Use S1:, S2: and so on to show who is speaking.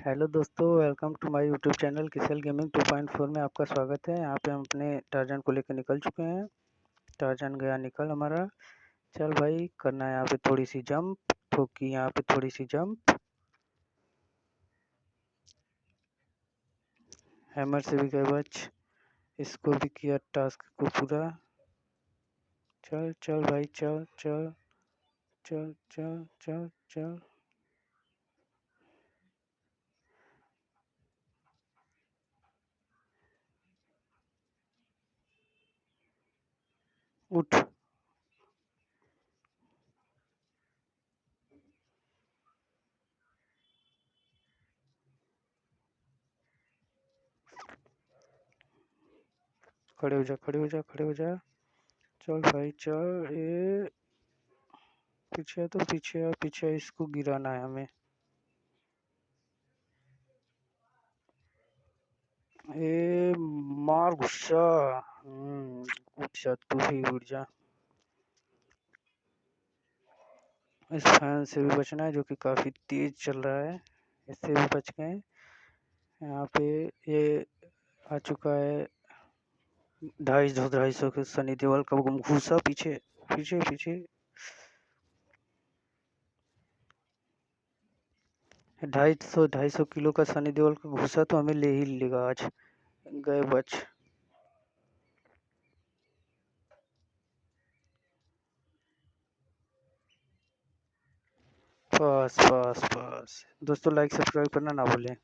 S1: Hello दोस्तों, welcome to my YouTube channel किसल gaming 2.4 में आपका स्वागत है। यहाँ पे हम अपने टार्जन को लेकर निकल चुके हैं। टार्जन गया निकल हमारा। चल भाई, करना है यहाँ पे थोड़ी सी जंप, ठोकी यहाँ पे थोड़ी सी जंप। हैमर से भी गए बच, इसको भी किया टास्क को पूरा। चल चल भाई, चल चल चल चल चल चल। उठ। खड़े हो जा, खड़े हो जा, खड़े हो जा। चल भाई चल। ए पीछे है तो पीछे है, पीछे है, इसको गिराना है हमें। ए मार गुस्सा। उठ जा, तू भी उठ जा। इस फैन से भी बचना है जो कि काफी तेज चल रहा है, इससे भी बच गए। यहाँ पे ये आ चुका है 250 के सनी देओल का घूसा। पीछे पीछे पीछे। 250 किलो का सनी देओल का घूसा तो हमें ले ही लेगा आज। गए बच। बस बस बस दोस्तों, लाइक सब्सक्राइब करना ना भूलें।